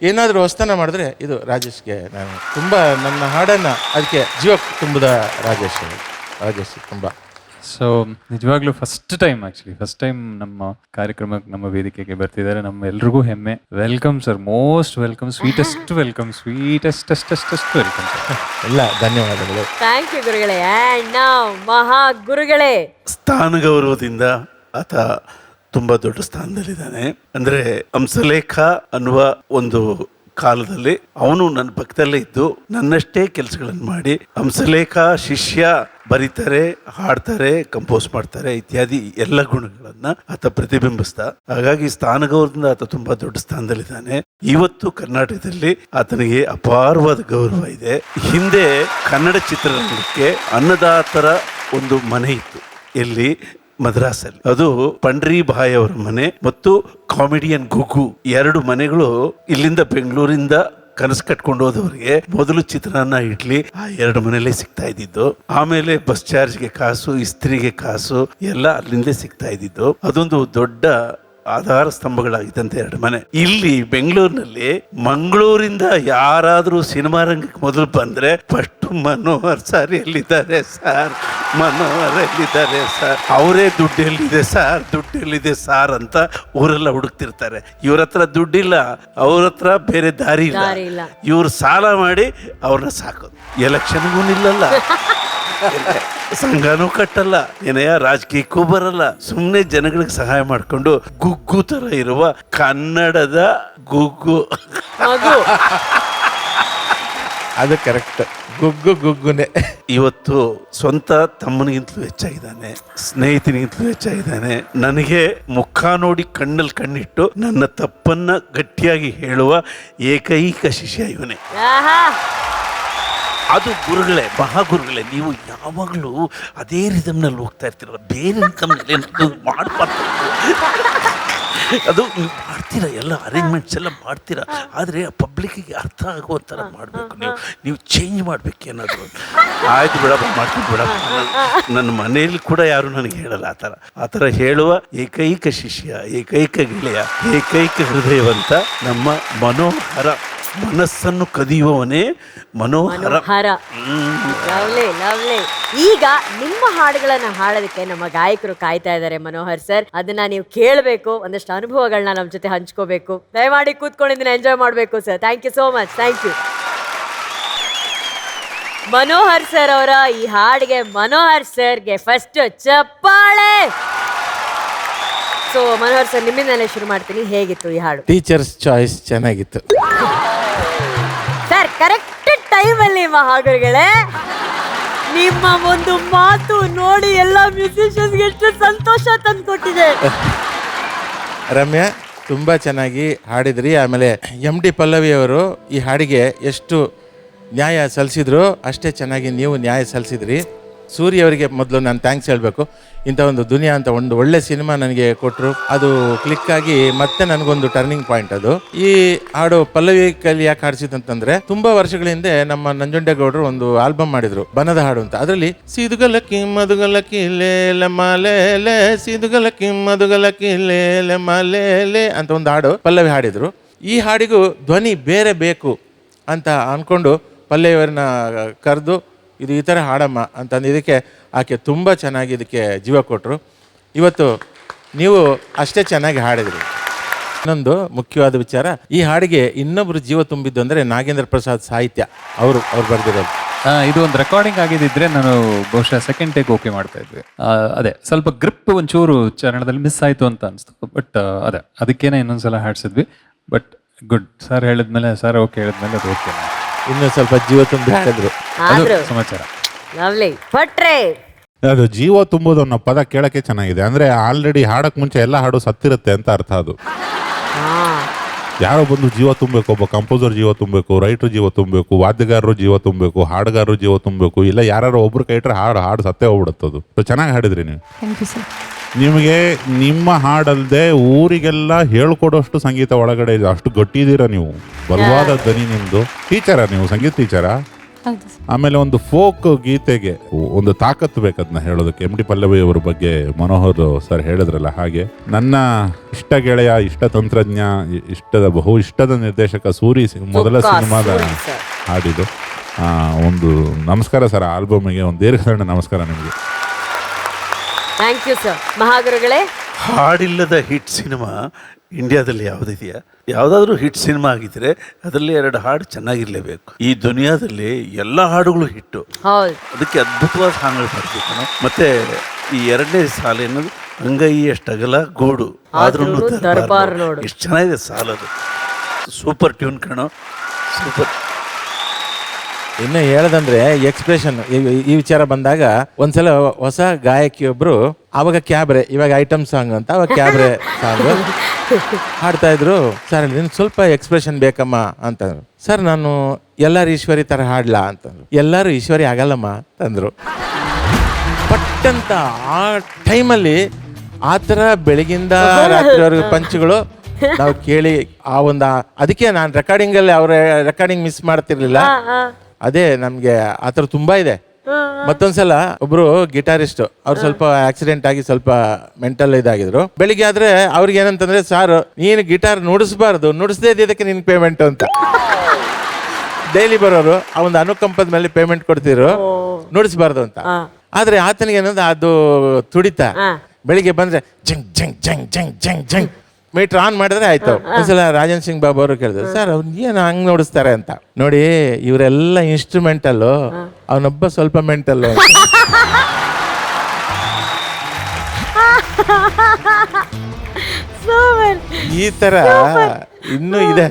ಏನಾದರೂ ಹೊಸ್ತನ ಮಾಡಿದ್ರೆ ಇದು ರಾಜೇಶ್ಗೆ ನಾನು ತುಂಬ ನನ್ನ ಹಾಡನ್ನು ಅದಕ್ಕೆ ಜೀವ ತುಂಬಿದ ರಾಜೇಶ್ ತುಂಬ. ಸೊ ನಿಜವಾಗ್ಲೂ ಫಸ್ಟ್ ಟೈಮ್ ನಮ್ಮ ಕಾರ್ಯಕ್ರಮಕ್ಕೆ ನಮ್ಮ ವೇದಿಕೆಗೆ ಬರ್ತಿದ್ದಾರೆ. ನಮ್ಮ ಎಲ್ರಿಗೂ ಹೆಮ್ಮೆ. Welcome sir, most welcome, sweetest welcome welcome sir. ಎಲ್ಲ ಧನ್ಯವಾದಗಳು. ಥ್ಯಾಂಕ್ ಯು ಗುರುಗಳೇ. ಆ್ಯಂಡ್ ನಾವು ಮಹಾ ಗುರುಗಳೇ, ಸ್ಥಾನ ಗೌರವದಿಂದ ಆತ ತುಂಬ ದೊಡ್ಡ ಸ್ಥಾನದಲ್ಲಿದ್ದಾನೆ. ಅಂದರೆ ಹಂಸಲೇಖ ಅನ್ನುವ ಒಂದು ಕಾಲದಲ್ಲಿ ಅವನು ನನ್ನ ಪಕ್ಕದಲ್ಲೇ ಇದ್ದು ನನ್ನಷ್ಟೇ ಕೆಲಸಗಳನ್ನು ಮಾಡಿ ಹಂಸಲೇಖ ಶಿಷ್ಯ ಬರೀತಾರೆ, ಹಾಡ್ತಾರೆ, ಕಂಪೋಸ್ ಮಾಡ್ತಾರೆ ಇತ್ಯಾದಿ ಎಲ್ಲ ಗುಣಗಳನ್ನ ಆತ ಪ್ರತಿಬಿಂಬಿಸ್ತ. ಹಾಗಾಗಿ ಸ್ಥಾನಗೌರವದಿಂದ ಆತ ತುಂಬಾ ದೊಡ್ಡ ಸ್ಥಾನದಲ್ಲಿದ್ದಾನೆ. ಇವತ್ತು ಕರ್ನಾಟಕದಲ್ಲಿ ಆತನಿಗೆ ಅಪಾರವಾದ ಗೌರವ ಇದೆ. ಹಿಂದೆ ಕನ್ನಡ ಚಿತ್ರರಂಗಕ್ಕೆ ಅನ್ನದಾತರ ಒಂದು ಮನೆ ಇತ್ತು, ಎಲ್ಲಿ ಮದ್ರಾಸಲ್ಲಿ. ಅದು ಪಂಡ್ರಿ ಭಾಯ್ ಅವರ ಮನೆ ಮತ್ತು ಕಾಮಿಡಿಯನ್ ಗುಗ್ಗು, ಎರಡು ಮನೆಗಳು ಇಲ್ಲಿಂದ ಬೆಂಗಳೂರಿಂದ ಕನಸು ಕಟ್ಕೊಂಡು ಹೋದವರಿಗೆ ಮೊದಲು ಚಿತ್ರಾನ್ನ ಇಡ್ಲಿ ಆ ಎರಡು ಮನೆಯಲ್ಲೇ ಸಿಗ್ತಾ ಇದ್ದಿದ್ದು. ಆಮೇಲೆ ಬಸ್ ಚಾರ್ಜ್ಗೆ ಕಾಸು, ಇಸ್ತ್ರಿಗೆ ಕಾಸು ಎಲ್ಲ ಅಲ್ಲಿಂದೇ ಸಿಗ್ತಾ ಇದ್ದಿದ್ದು. ಅದೊಂದು ದೊಡ್ಡ ಆಧಾರ ಸ್ತಂಭಗಳಾಗಿದ್ದಂತೆ ಎರಡು ಮನೆ. ಇಲ್ಲಿ ಬೆಂಗಳೂರಿನಲ್ಲಿ ಮಂಗಳೂರಿಂದ ಯಾರಾದ್ರೂ ಸಿನಿಮಾ ರಂಗಕ್ಕೆ ಮೊದಲು ಬಂದ್ರೆ ಫಸ್ಟ್ ಮನೋಹರ್ ಸರ್ ಎಲ್ಲಿದ್ದಾರೆ ಸರ್, ಮನೋಹರ್ ಎಲ್ಲಿದ್ದಾರೆ ಸರ್, ಅವರೇ ದುಡ್ಡು ಎಲ್ಲಿದೆ ಸರ್ ಅಂತ ಊರೆಲ್ಲ ಹುಡುಕ್ತಿರ್ತಾರೆ. ಇವ್ರ ಹತ್ರ ದುಡ್ಡಿಲ್ಲ, ಅವ್ರ ಹತ್ರ ಬೇರೆ ದಾರಿ ಇಲ್ಲ. ಇವ್ರು ಸಾಲ ಮಾಡಿ ಅವ್ರನ್ನ ಸಾಕೋದು. ಎಲೆಕ್ಷನ್ಗೂ ನಿಲ್ಲಲ್ಲ, ಸಂಘನೂ ಕಟ್ಟಲ್ಲ, ಏನಯ್ಯ ರಾಜಕೀಯಕ್ಕೂ ಬರಲ್ಲ, ಸುಮ್ಮನೆ ಜನಗಳಿಗೆ ಸಹಾಯ ಮಾಡಿಕೊಂಡು ಗುಗ್ಗು ತರ ಇರುವ ಕನ್ನಡದ ಗುಗ್ಗು. ಅದು ಕರೆಕ್ಟ್, ಗುಗ್ಗುನೇ. ಇವತ್ತು ಸ್ವಂತ ತಮ್ಮನಿಗಿಂತಲೂ ಹೆಚ್ಚಾಗಿದ್ದಾನೆ, ಸ್ನೇಹಿತನಿಗಿಂತಲೂ ಹೆಚ್ಚಾಗಿದ್ದಾನೆ. ನನಗೆ ಮುಖ ನೋಡಿ ಕಣ್ಣಲ್ಲಿ ಕಣ್ಣಿಟ್ಟು ನನ್ನ ತಪ್ಪನ್ನ ಗಟ್ಟಿಯಾಗಿ ಹೇಳುವ ಏಕೈಕ ಶಿಷ್ಯ ಇವನೇ. ಅದು ಗುರುಗಳೇ, ಮಹಾಗುರುಗಳೇ, ನೀವು ಯಾವಾಗಲೂ ಅದೇ ರಿದಮ್ನಲ್ಲಿ ಹೋಗ್ತಾ ಇರ್ತೀರಲ್ಲ, ಬೇರೆ ರಿದಮ್ನಲ್ಲಿ ಮಾಡಬಾರ್ದು. ಅದು ನೀವು ಮಾಡ್ತೀರಾ, ಎಲ್ಲ ಅರೇಂಜ್ಮೆಂಟ್ಸ್ ಎಲ್ಲ ಮಾಡ್ತೀರಾ, ಆದರೆ ಪಬ್ಲಿಕ್ಕಿಗೆ ಅರ್ಥ ಆಗುವ ಥರ ಮಾಡಬೇಕು. ನೀವು ಚೇಂಜ್ ಮಾಡಬೇಕೇನಾದರೂ. ಆಯ್ತು ಬಿಡಪ್ಪ, ಮಾಡ್ತೀನಿ ಬಿಡಪ್ಪ. ನನ್ನ ಮನೆಯಲ್ಲಿ ಕೂಡ ಯಾರು ನನಗೆ ಹೇಳಲ್ಲ ಆ ಥರ ಹೇಳುವ ಏಕೈಕ ಶಿಷ್ಯ, ಏಕೈಕ ಗೆಳೆಯ, ಏಕೈಕ ಹೃದಯವಂತ ನಮ್ಮ ಮನೋಹರ. ಮನಸ್ಸನ್ನು ಕದಿಯುವವನೇ ಮನೋಹರ. ಈಗ ನಿಮ್ಮ ಹಾಡುಗಳನ್ನ ಹಾಡೋದಕ್ಕೆ ನಮ್ಮ ಗಾಯಕರು ಕಾಯ್ತಾ ಇದ್ದಾರೆ ಮನೋಹರ್ ಸರ್. ಅದನ್ನ ನೀವು ಕೇಳಬೇಕು, ಒಂದಷ್ಟು ಅನುಭವಗಳನ್ನ ನಮ್ಮ ಜೊತೆ ಹಂಚ್ಕೋಬೇಕು. ದಯಮಾಡಿ ಕೂತ್ಕೊಂಡಿದ್ದನ್ನ ಎಂಜಾಯ್ ಮಾಡಬೇಕು sir. Thank you so much. Thank you Manohar sir ಅವರ ಈ ಹಾಡಿಗೆ ಮನೋಹರ್ ಸರ್ಗೆ ಫಸ್ಟ್ ಚಪ್ಪಾಳೆ. ಸೊ ಮನೋಹರ್ ಸರ್, ನಿಮ್ಮಿಂದಲೇ ಶುರು ಮಾಡ್ತೀನಿ. ಹೇಗಿತ್ತು ಈ ಹಾಡು? ಟೀಚರ್ಸ್ ಚಾಯ್ಸ್ ಚೆನ್ನಾಗಿತ್ತು ಸರ್. ಕರೆಕ್ಟ್ ಟೈಮಲ್ಲಿ ಮಹಾಗುರುಗಳೇ, ನಿಮ್ಮ ಒಂದು ಮಾತು ನೋಡಿ ಎಲ್ಲ ಮ್ಯೂಸಿಷಿಯನ್ಸ್ಗೆ ಎಷ್ಟು ಸಂತೋಷ ತಂದುಕೊಟ್ಟಿದೆ. ರಮ್ಯಾ, ತುಂಬ ಚೆನ್ನಾಗಿ ಹಾಡಿದ್ರಿ. ಆಮೇಲೆ MD ಪಲ್ಲವಿ ಅವರು ಈ ಹಾಡಿಗೆ ಎಷ್ಟು ನ್ಯಾಯ ಸಲ್ಲಿಸಿದ್ರು ಅಷ್ಟೇ ಚೆನ್ನಾಗಿ ನೀವು ನ್ಯಾಯ ಸಲ್ಲಿಸಿದ್ರಿ. ಸೂರ್ಯ ಅವರಿಗೆ ಮೊದಲು ನಾನು ಥ್ಯಾಂಕ್ಸ್ ಹೇಳಬೇಕು. ಇಂಥ ಒಂದು ದುನಿಯಾ ಅಂತ ಒಂದು ಒಳ್ಳೆ ಸಿನಿಮಾ ನನಗೆ ಕೊಟ್ಟರು. ಅದು ಕ್ಲಿಕ್ ಆಗಿ ಮತ್ತೆ ನನಗೊಂದು ಟರ್ನಿಂಗ್ ಪಾಯಿಂಟ್. ಅದು ಈ ಹಾಡು ಪಲ್ಲವಿ ಕೈಲಿ ಯಾಕೆ ಹಾಡಿಸಿದಂತಂದ್ರೆ, ತುಂಬಾ ವರ್ಷಗಳ ಹಿಂದೆ ನಮ್ಮ ನಂಜುಂಡೇಗೌಡರು ಒಂದು ಆಲ್ಬಮ್ ಮಾಡಿದ್ರು, ಬನದ ಹಾಡು ಅಂತ. ಅದರಲ್ಲಿ ಸಿದುಗಲಕ್ಕಿ ಮದುಗಲಕ್ಕಿ ಲೇಲೆ ಮಾಲೇಲೆ, ಸಿದುಗಲಕ್ಕಿ ಮದುಗಲಕ್ಕಿ ಲೇಲೆ ಮಾಲೇಲೆ ಅಂತ ಒಂದು ಹಾಡು ಪಲ್ಲವಿ ಹಾಡಿದ್ರು. ಈ ಹಾಡಿಗೂ ಧ್ವನಿ ಬೇರೆ ಬೇಕು ಅಂತ ಅಂದ್ಕೊಂಡು ಪಲ್ಲವಿಯವ್ರನ್ನ ಕರೆದು ಇದು ಈ ಥರ ಹಾಡಮ್ಮ ಅಂತಂದು ಇದಕ್ಕೆ ಆಕೆ ತುಂಬ ಚೆನ್ನಾಗಿ ಇದಕ್ಕೆ ಜೀವ ಕೊಟ್ಟರು. ಇವತ್ತು ನೀವು ಅಷ್ಟೇ ಚೆನ್ನಾಗಿ ಹಾಡಿದ್ರಿ. ಇನ್ನೊಂದು ಮುಖ್ಯವಾದ ವಿಚಾರ, ಈ ಹಾಡಿಗೆ ಇನ್ನೊಬ್ರು ಜೀವ ತುಂಬಿದ್ದು ಅಂದರೆ ನಾಗೇಂದ್ರ ಪ್ರಸಾದ್ ಸಾಹಿತ್ಯ ಅವರು ಬರೆದಿರೋದು. ಇದು ಒಂದು ರೆಕಾರ್ಡಿಂಗ್ ಆಗಿದ್ದಿದ್ರೆ ನಾನು ಬಹುಶಃ ಸೆಕೆಂಡ್ ಟೇಕ್ ಓಕೆ ಮಾಡ್ತಾ ಇದ್ವಿ. ಅದೇ ಸ್ವಲ್ಪ ಗ್ರಿಪ್ ಒಂಚೂರು ಚರಣದಲ್ಲಿ ಮಿಸ್ ಆಯಿತು ಅಂತ ಅನಿಸ್ತು. ಬಟ್ ಅದಕ್ಕೇನೆ ಇನ್ನೊಂದ್ಸಲ ಹಾಡ್ಸಿದ್ವಿ. But good. ಸರ್ ಹೇಳಿದ್ಮೇಲೆ, ಸರ್ ಓಕೆ ಹೇಳಿದ್ಮೇಲೆ ಅದು ಓಕೆ. ಇನ್ನೂ ಸ್ವಲ್ಪ ಜೀವ ತುಂಬಿ ಹಾಡಿದ್ರು. ಅದು ಸಮಾಚಾರ. ಅದು ಜೀವ ತುಂಬೋದು ಅನ್ನೋ ಪದ ಕೇಳಕ್ಕೆ ಚೆನ್ನಾಗಿದೆ. ಅಂದ್ರೆ ಆಲ್ರೆಡಿ ಹಾಡಕ್ ಮುಂಚೆ ಎಲ್ಲ ಹಾಡು ಸತ್ತಿರುತ್ತೆ ಅಂತ ಅರ್ಥ. ಅದು ಯಾರೋ ಬಂದು ಜೀವ ತುಂಬಬೇಕು, ಒಬ್ಬ ಕಂಪೋಸರ್ ಜೀವ ತುಂಬಬೇಕು, ರೈಟರ್ ಜೀವ ತುಂಬಬೇಕು, ವಾದ್ಯಗಾರರು ಜೀವ ತುಂಬಬೇಕು, ಹಾಡುಗಾರರು ಜೀವ ತುಂಬಬೇಕು. ಇಲ್ಲ ಯಾರು ಒಬ್ರು ಕೈ ಇಟ್ರೆ ಹಾಡು ಸತ್ತೇ ಹೋಗ್ಬಿಡುತ್ತದು. ಚೆನ್ನಾಗಿ ಹಾಡಿದ್ರಿ ನೀವು. ನಿಮಗೆ ನಿಮ್ಮ ಹಾಡಲ್ದೆ ಊರಿಗೆಲ್ಲ ಹೇಳ್ಕೊಡೋಷ್ಟು ಸಂಗೀತ ಒಳಗಡೆ ಇದೆ. ಅಷ್ಟು ಗಟ್ಟಿದ್ದೀರಾ ನೀವು. ಬಲವಾದ ಧ್ವನಿ ನಿಮ್ದು. ಟೀಚರಾ ನೀವು? ಸಂಗೀತ ಟೀಚರಾ? ಹೌದು ಸರ್. ಆಮೇಲೆ ಒಂದು ಫೋಕ್ ಗೀತೆಗೆ ಒಂದು ತಾಕತ್ತು ಬೇಕು ಅದನ್ನ ಹೇಳೋದಕ್ಕೆ. ಎಂ ಡಿ ಪಲ್ಲವಿ ಅವರ ಬಗ್ಗೆ ಮನೋಹರ್ ಸರ್ ಹೇಳಿದ್ರಲ್ಲ ಹಾಗೆ, ನನ್ನ ಇಷ್ಟ ಗೆಳೆಯ, ಇಷ್ಟ ತಂತ್ರಜ್ಞ, ಬಹು ಇಷ್ಟದ ನಿರ್ದೇಶಕ ಸೂರಿ ಮೊದಲ ಸಿನಿಮಾದ ಹಾಡಿದು. ಒಂದು ನಮಸ್ಕಾರ ಸರ್, ಆಲ್ಬಮ್ಗೆ ಒಂದು ದೀರ್ಘದಂಡ ನಮಸ್ಕಾರ ನಿಮಗೆ. Thank you sir. ಮಹಾಗುರುಗಳೇ, ಹಾಡಿಲ್ಲದ ಹಿಟ್ ಸಿನಿಮಾ ಇಂಡಿಯಾದಲ್ಲಿ ಯಾವುದಿದೆಯಾ? ಯಾವುದಾದ್ರೂ ಹಿಟ್ ಸಿನಿಮಾ ಆಗಿದ್ರೆ ಅದರಲ್ಲಿ 2 ಹಾಡು ಚೆನ್ನಾಗಿರ್ಲೇಬೇಕು. ಈ ದುನಿಯಾದಲ್ಲಿ ಎಲ್ಲ ಹಾಡುಗಳು ಹಿಟ್ಟು. ಹೌದು, ಅದಕ್ಕೆ ಅದ್ಭುತವಾದ ಹಾಡುಗಳು ಬರಬೇಕು. ಮತ್ತೆ ಈ 2ನೇ ಸಾಲು ಅನ್ನೋದು ಅಂಗೈಯಷ್ಟಗಲ ಗೂಡು ಆದ್ರೂ ದರ್ಬಾರ್ ನೋಡು. ಎಷ್ಟು ಚೆನ್ನಾಗಿದೆ ಸಾಲದು. ಸೂಪರ್ ಟ್ಯೂನ್ ಕಣೋ, ಸೂಪರ್. ಇನ್ನು ಹೇಳದಂದ್ರೆ ಎಕ್ಸ್ಪ್ರೆಷನ್ ಈ ವಿಚಾರ ಬಂದಾಗ ಒಂದ್ಸಲ ಹೊಸ ಗಾಯಕಿಯೊಬ್ರು, ಅವಾಗ ಕ್ಯಾಬ್ರೆ, ಇವಾಗ ಐಟಮ್ ಸಾಂಗ್ ಅಂತ, ಅವಾಗ ಕ್ಯಾಬ್ರೆ ಸಾಂಗ್ ಹಾಡ್ತಾ ಇದ್ರು. ಸರ್ ನಿನ್ ಸ್ವಲ್ಪ ಎಕ್ಸ್ಪ್ರೆಷನ್ ಬೇಕಮ್ಮ ಅಂತಂದ್ರು. ಸರ್ ನಾನು ಎಲ್ಲಾರು ಈಶ್ವರಿ ತರ ಹಾಡ್ಲಾ ಅಂತಂದ್ರು. ಎಲ್ಲಾರು ಈಶ್ವರಿ ಆಗಲ್ಲಮ್ಮ ಅಂತಂದ್ರು. ಪಟ್ಟಂತ ಆ ಟೈಮಲ್ಲಿ ಆ ಥರ ಬೆಳಗಿಂದ ರಾತ್ರಿವರೆಗೂ ಪಂಚ್ಗಳು ನಾವು ಕೇಳಿ ಆ ಒಂದು ಅದಕ್ಕೆ ನಾನು ರೆಕಾರ್ಡಿಂಗಲ್ಲಿ ಅವ್ರ ರೆಕಾರ್ಡಿಂಗ್ ಮಿಸ್ ಮಾಡ್ತಿರ್ಲಿಲ್ಲ. ಅದೇ ನಮ್ಗೆ ಆ ಥರ ತುಂಬಾ ಇದೆ. ಮತ್ತೊಂದ್ಸಲ ಒಬ್ರು ಗಿಟಾರಿಸ್ಟ್, ಅವ್ರು ಸ್ವಲ್ಪ ಆಕ್ಸಿಡೆಂಟ್ ಆಗಿ ಸ್ವಲ್ಪ ಮೆಂಟಲ್ ಇದಾಗಿದ್ರು. ಬೆಳಿಗ್ಗೆ ಆದ್ರೆ ಅವ್ರಿಗೆ ಏನಂತಂದ್ರೆ, ಸಾರ್ ನೀನು ಗಿಟಾರ್ ನುಡಿಸ್ಬಾರ್ದು, ನುಡಿಸದೇ ಇದ್ದಕ್ಕೆ ನಿನ್ ಪೇಮೆಂಟ್ ಅಂತ. ಡೈಲಿ ಬರೋರು ಆ ಒಂದು ಅನುಕಂಪದ ಮೇಲೆ ಪೇಮೆಂಟ್ ಕೊಡ್ತಿದ್ರು, ನುಡಿಸ್ಬಾರ್ದು ಅಂತ. ಆದ್ರೆ ಆತನಿಗೆ ಏನಂದ್ರೆ ಅದು ತುಡಿತ. ಬೆಳಿಗ್ಗೆ ಬಂದ್ರೆ ಜಂಗ್ ಜಂಗ್ ಜಂಗ್ ಜಂಗ್ ಜಂಗ್ ಜಂಗ್ ಮೀಟರ್ ಆನ್ ಮಾಡಿದ್ರೆ ಆಯ್ತು. ಒಂದ್ಸಲ ರಾಜನ್ ಸಿಂಗ್ ಬಾಬು ಅವರು ಕೇಳಿದ್ರು, ಸರ್ ಅವ್ರು ಏನು ಹಂಗ್ ನೋಡಿಸ್ತಾರೆ ಅಂತ. ನೋಡಿ ಇವರೆಲ್ಲ ಇನ್ಸ್ಟ್ರೂಮೆಂಟಲ್ಲು, ಅವನೊಬ್ಬ ಸ್ವಲ್ಪ ಮೆಂಟಲ್ಲು. ಈ ತರ ಇನ್ನೂ ಇದೆ.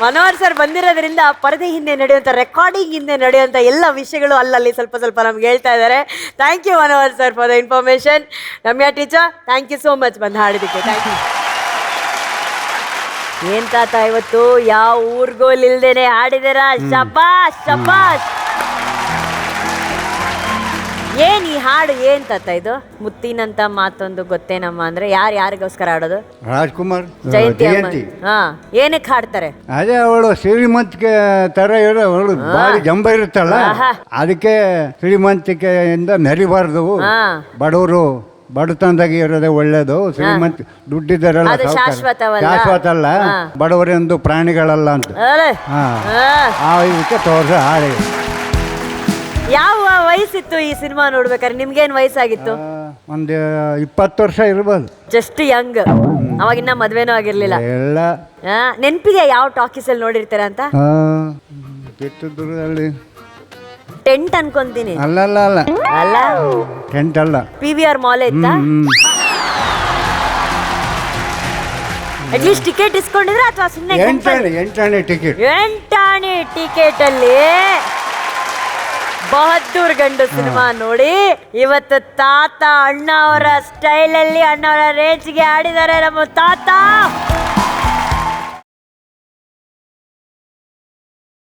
ಮನೋಹರ್ ಸರ್ ಬಂದಿರೋದ್ರಿಂದ ಪರದೆ ಹಿಂದೆ ನಡೆಯುವಂಥ, ರೆಕಾರ್ಡಿಂಗ್ ಹಿಂದೆ ನಡೆಯುವಂಥ ಎಲ್ಲ ವಿಷಯಗಳು ಅಲ್ಲಲ್ಲಿ ಸ್ವಲ್ಪ ಸ್ವಲ್ಪ ನಮ್ಗೆ ಹೇಳ್ತಾ ಇದ್ದಾರೆ. Thank you Manohar sir for the information. Ramya teacher, thank you so much ಬಂದು ಹಾಡಿದ್ದಕ್ಕೆ. Thank you. ಏನ್ ತಾತ ಇವತ್ತು ಯಾವ ಊರ್ಗೋಲ್ ಇಲ್ದೇನೆ ಹಾಡಿದಾರ. ಶಬಾಷ್ ಶಬಾಷ್. ಏನ್ ಈ ಹಾಡು ಏನ್ ತಾತ ಇದು? ಮುತ್ತಿನಂತ ಮಾತೊಂದು ಗೊತ್ತೇನಮ್ಮ ಅಂದ್ರೆ ಯಾರಿಗೋಸ್ಕರ ಹಾಡೋದು? ರಾಜ್ಕುಮಾರ್ ಜಯಂತಿ. ಹಾ, ಏನಕ್ಕೆ ಹಾಡ್ತಾರೆ? ಅದೇ ಅವಳು ಶ್ರೀಮಂತಿಕೆ ತರ ಇರೋ, ಅವಳು ಬಾರಿ ಜಂಬ ಇರುತ್ತಲ್ಲ, ಅದಕ್ಕೆ ಶ್ರೀಮಂತಿಕೆಯಿಂದ ಮೆರಿಬಾರ್ದು, ಬಡವರು ಬಡತನದಾಗ ಇರೋದೇ ಒಳ್ಳೇದು. ಶ್ರೀಮಂತ ದುಡ್ಡಿದ್ದಾರಲ್ಲ ಶಾಶ್ವತ ಅಲ್ಲ, ಬಡವರೆಂದು ಪ್ರಾಣಿಗಳಲ್ಲ ಅಂತ ಆ ಇದಕ್ಕೆ ತೋರ್ಸ ಹಾಡಿ. ಯಾವ ವಯಸ್ಸಿತ್ತು ಈ ಸಿನಿಮಾ ನೋಡ್ಬೇಕಾದ್ರೆ? ನಿಮ್ಗೇನ್ ವಯಸ್ಸಾಗಿತ್ತು? ಒಂದು 20 ವರ್ಷ ಇರ್ಬೋದು. Just young. ಅವಾಗಿನ್ನ ಮದ್ವೆನೂ ಆಗಿರ್ಲಿಲ್ಲ. ಎಲ್ಲ ನೆನ್ಪಿದೆ ಯಾವ ಟಾಕೀಸ್ ಅಲ್ಲಿ ನೋಡಿರ್ತೀರ ಅಂತ? ಚಿತ್ರದುರ್ಗದಲ್ಲಿ ಟೆಂಟ್ ಅನ್ಕೊಂತೀನಿ. ಅಲ್ಲ ಟೆಂಟ್ ಅಲ್ಲ, PVR ಮಾಲ್ ಇತ್ತಾ? ಅಟ್ಲೀಸ್ಟ್ ಟಿಕೆಟ್ ಇಸ್ಕೊಂಡಿದ್ರೆ ಅಥವಾ ಸುಮ್ಮನೆ? ಎಂಟಾಣೆ ಟಿಕೆಟ್. ಎಂಟಾಣೆ ಟಿಕೆಟ್ ಅಲ್ಲಿ ಬಹದ್ದೂರ್ ಗಂಡು ಸಿನಿಮಾ ನೋಡಿ ಇವತ್ತು ತಾತ ಅಣ್ಣ ಅವರ ಸ್ಟೈಲ್ ಅಲ್ಲಿ, ಅಣ್ಣ ಅವರ ರೇಂಜ್ಗೆ ಆಡಿದ್ದಾರೆ ನಮ್ಮ ತಾತ.